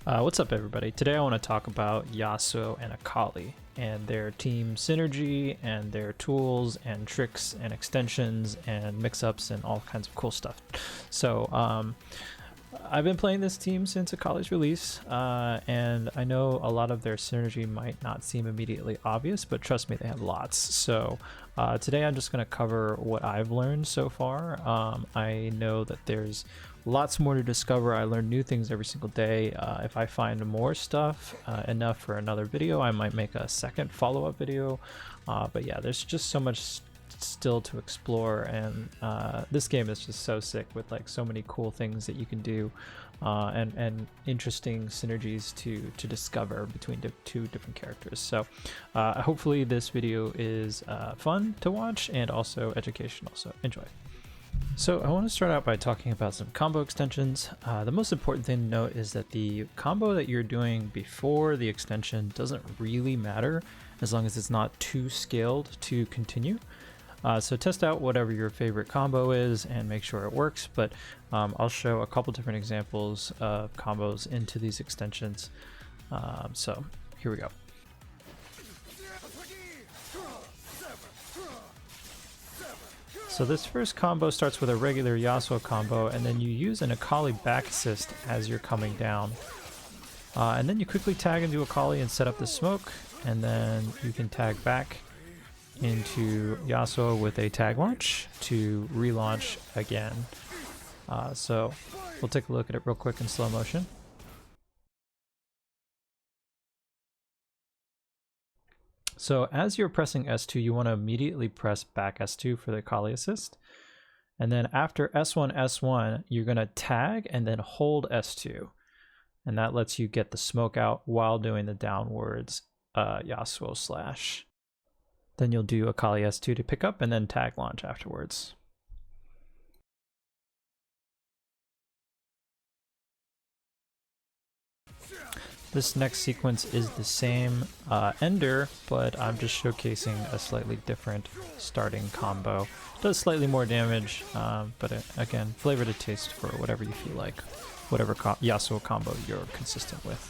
What's up, everybody? Today I want to talk about Yasuo and Akali and their team synergy and their tools and tricks and extensions and mix-ups and all kinds of cool stuff. So I've been playing this team since Akali's release, and I know a lot of their synergy might not seem immediately obvious, but trust me, they have lots. So today I'm just going to cover what I've learned so far. I know that there's lots more to discover. I learn new things every single day. If I find more stuff enough for another video, I might make a second follow-up video. But yeah, there's just so much still to explore, and this game is just so sick with like so many cool things that you can do and interesting synergies to discover between two different characters. So hopefully this video is fun to watch and also educational, so enjoy. So I want to start out by talking about some combo extensions. The most important thing to note is that the combo that you're doing before the extension doesn't really matter as long as it's not too scaled to continue. So test out whatever your favorite combo is and make sure it works, but I'll show a couple different examples of combos into these extensions. So here we go. So this first combo starts with a regular Yasuo combo, and then you use an Akali back assist as you're coming down. And then you quickly tag into Akali and set up the smoke, and then you can tag back into Yasuo with a tag launch to relaunch again. So we'll take a look at it real quick in slow motion. So as you're pressing S2, you want to immediately press back S2 for the Akali assist. And then after S1, S1, you're going to tag and then hold S2. And that lets you get the smoke out while doing the downwards Yasuo slash. Then you'll do Akali S2 to pick up and then tag launch afterwards. This next sequence is the same ender, but I'm just showcasing a slightly different starting combo. Does slightly more damage, but again, flavor to taste for whatever you feel like, whatever Yasuo combo you're consistent with.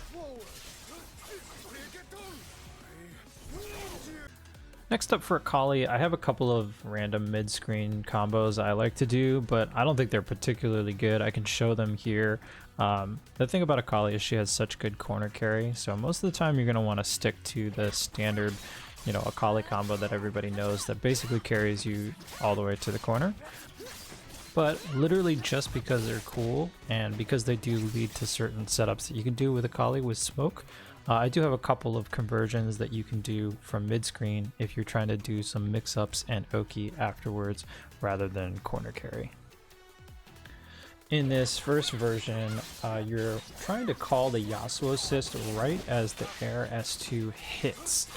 Next up for Akali, I have a couple of random mid-screen combos I like to do, but I don't think they're particularly good. I can show them here. The thing about Akali is she has such good corner carry, so most of the time you're going to want to stick to the standard, Akali combo that everybody knows that basically carries you all the way to the corner. But literally just because they're cool and because they do lead to certain setups that you can do with Akali with smoke, I do have a couple of conversions that you can do from mid-screen if you're trying to do some mix-ups and Oki afterwards rather than corner carry. In this first version, you're trying to call the Yasuo assist right as the air S2 hits,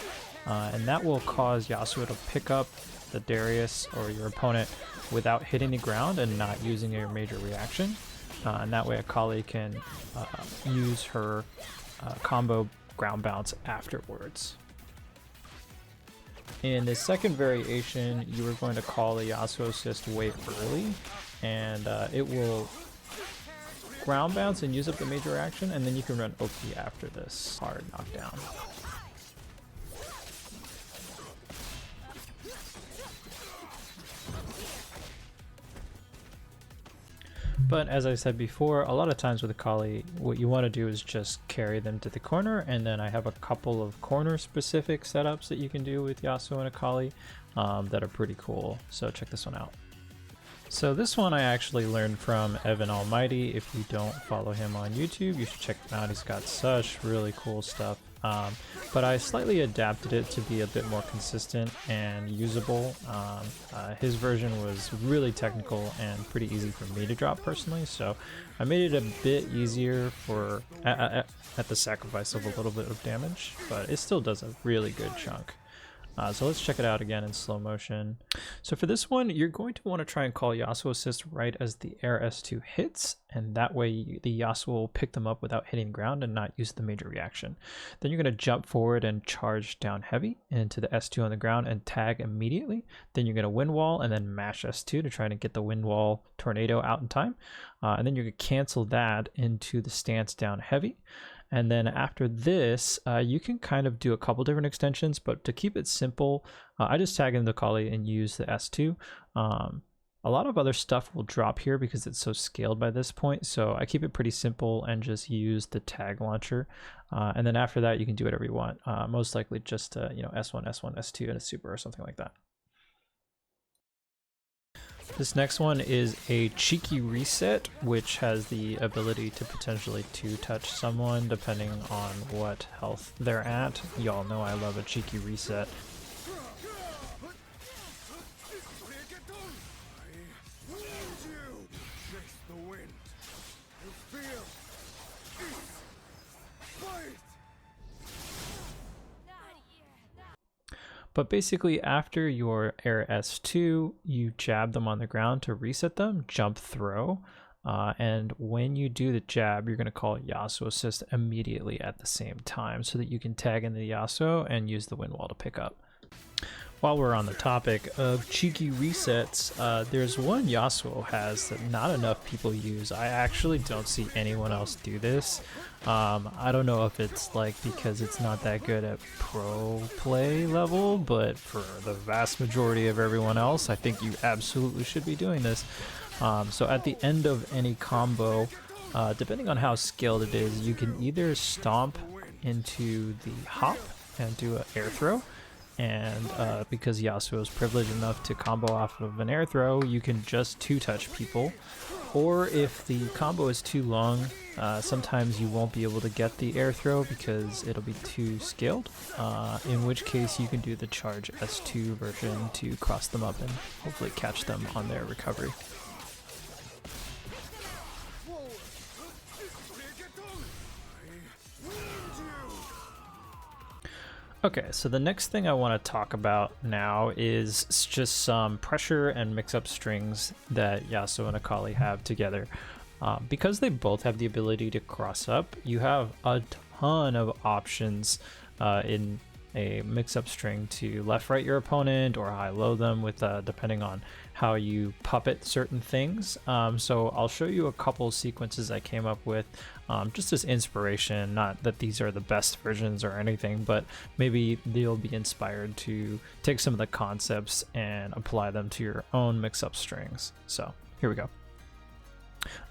and that will cause Yasuo to pick up the Darius or your opponent without hitting the ground and not using a major reaction, and that way Akali can use her combo ground bounce afterwards. In the second variation, you are going to call the Yasuo assist way early, and it will ground bounce and use up the major action, and then you can run OP after this hard knockdown. But as I said before, a lot of times with Akali, what you want to do is just carry them to the corner, and then I have a couple of corner-specific setups that you can do with Yasuo and Akali that are pretty cool, so check this one out. So this one I actually learned from Evan Almighty. If you don't follow him on YouTube, you should check him out. He's got such really cool stuff. But I slightly adapted it to be a bit more consistent and usable. His version was really technical and pretty easy for me to drop personally, so I made it a bit easier for at the sacrifice of a little bit of damage, but it still does a really good chunk. So let's check it out again in slow motion. So for this one, you're going to want to try and call Yasuo assist right as the air S2 hits, and that way the Yasuo will pick them up without hitting ground and not use the major reaction. Then you're going to jump forward and charge down heavy into the S2 on the ground and tag immediately. Then you're going to wind wall and then mash S2 to try to get the wind wall tornado out in time. and then you're going to cancel that into the stance down heavy. And then after this, you can kind of do a couple different extensions, but to keep it simple, I just tag in the Akali and use the S2. A lot of other stuff will drop here because it's so scaled by this point, so I keep it pretty simple and just use the tag launcher. And then after that, you can do whatever you want. Most likely just S1, S1, S2, and a super or something like that. This next one is a cheeky reset, which has the ability to potentially two-touch someone depending on what health they're at. Y'all know I love a cheeky reset. But basically, after your air S2, you jab them on the ground to reset them, jump throw, and when you do the jab, you're going to call Yasuo assist immediately at the same time so that you can tag in the Yasuo and use the wind wall to pick up. While we're on the topic of cheeky resets, there's one Yasuo has that not enough people use. I actually don't see anyone else do this. I don't know if it's like because it's not that good at pro play level, but for the vast majority of everyone else, I think you absolutely should be doing this. So at the end of any combo, depending on how skilled it is, you can either stomp into the hop and do an air throw, and because Yasuo is privileged enough to combo off of an air throw, you can just two-touch people. Or if the combo is too long, sometimes you won't be able to get the air throw because it'll be too scaled, in which case you can do the charge S2 version to cross them up and hopefully catch them on their recovery. Okay, so the next thing I want to talk about now is just some pressure and mix-up strings that Yasuo and Akali have together. Because they both have the ability to cross up, you have a ton of options in a mix-up string to left-right your opponent or high-low them with depending on how you puppet certain things. So I'll show you a couple sequences I came up with just as inspiration, not that these are the best versions or anything, but maybe you'll be inspired to take some of the concepts and apply them to your own mix-up strings. So here we go.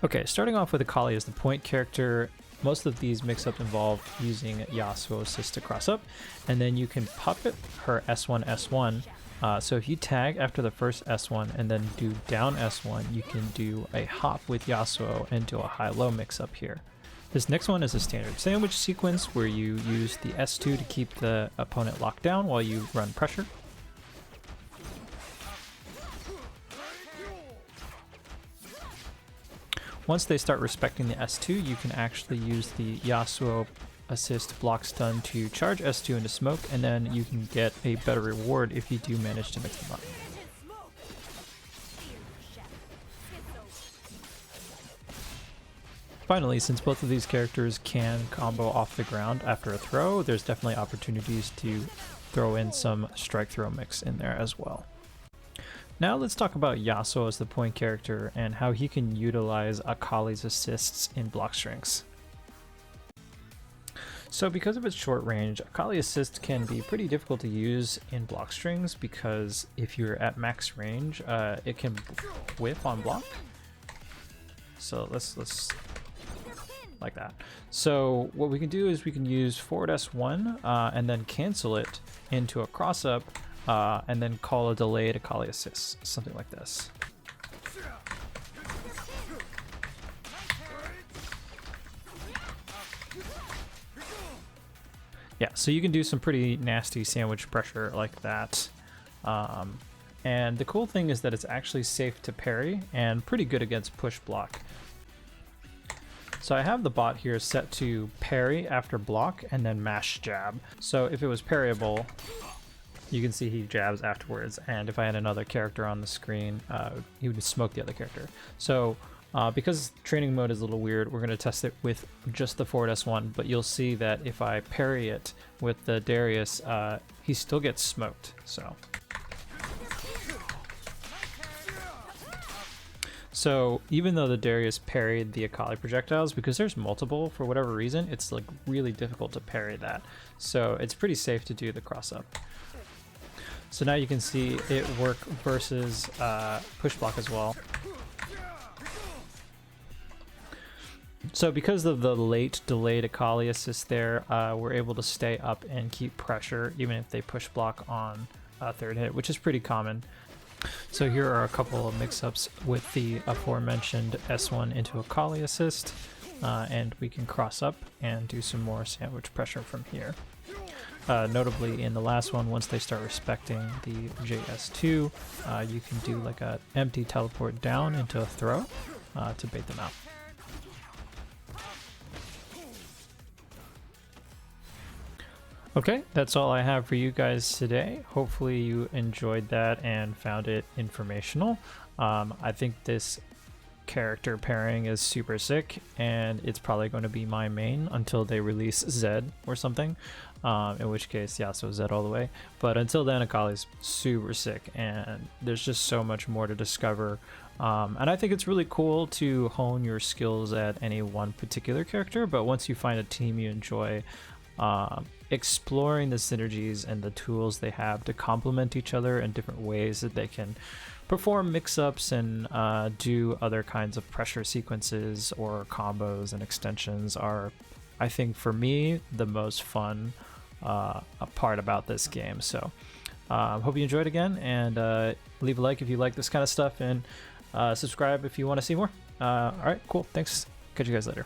Okay, starting off with Akali as the point character. Most of these mix-up involve using Yasuo assist to cross up, and then you can puppet her S1, S1. So if you tag after the first S1 and then do down S1, you can do a hop with Yasuo and do a high-low mix-up here. This next one is a standard sandwich sequence where you use the S2 to keep the opponent locked down while you run pressure. Once they start respecting the S2, you can actually use the Yasuo assist block stun to charge S2 into smoke, and then you can get a better reward if you do manage to mix them up. Finally, since both of these characters can combo off the ground after a throw, there's definitely opportunities to throw in some strike throw mix in there as well. Now let's talk about Yasuo as the point character and how he can utilize Akali's assists in block strings. So because of its short range, Akali assist can be pretty difficult to use in block strings because if you're at max range, it can whiff on block. So let's like that. So what we can do is we can use forward S1 and then cancel it into a cross up and then call a delayed Akali assist, something like this. Yeah, so you can do some pretty nasty sandwich pressure like that. And the cool thing is that it's actually safe to parry and pretty good against push block. So I have the bot here set to parry after block and then mash jab. So if it was parryable, you can see he jabs afterwards, and if I had another character on the screen, he would smoke the other character. So because training mode is a little weird, we're going to test it with just the forward S1, but you'll see that if I parry it with the Darius, he still gets smoked. So even though the Darius parried the Akali projectiles, because there's multiple for whatever reason, it's like really difficult to parry that. So it's pretty safe to do the cross up. So now you can see it work versus push block as well. So because of the late delayed Akali assist there, we're able to stay up and keep pressure even if they push block on third hit, which is pretty common. So here are a couple of mix-ups with the aforementioned S1 into Akali assist, and we can cross up and do some more sandwich pressure from here. Notably in the last one, once they start respecting the JS2, you can do like a empty teleport down into a throw to bait them out. Okay, that's all I have for you guys today. Hopefully you enjoyed that and found it informational. I think this character pairing is super sick, and it's probably going to be my main until they release Zed or something, in which case Yasuo Zed all the way. But until then, Akali's super sick, and there's just so much more to discover. And I think it's really cool to hone your skills at any one particular character, but once you find a team you enjoy, exploring the synergies and the tools they have to complement each other in different ways that they can perform mix-ups and do other kinds of pressure sequences or combos and extensions are, I think for me, the most fun part about this game. So hope you enjoyed again, and leave a like if you like this kind of stuff, and subscribe if you want to see more. All right, cool, thanks, catch you guys later.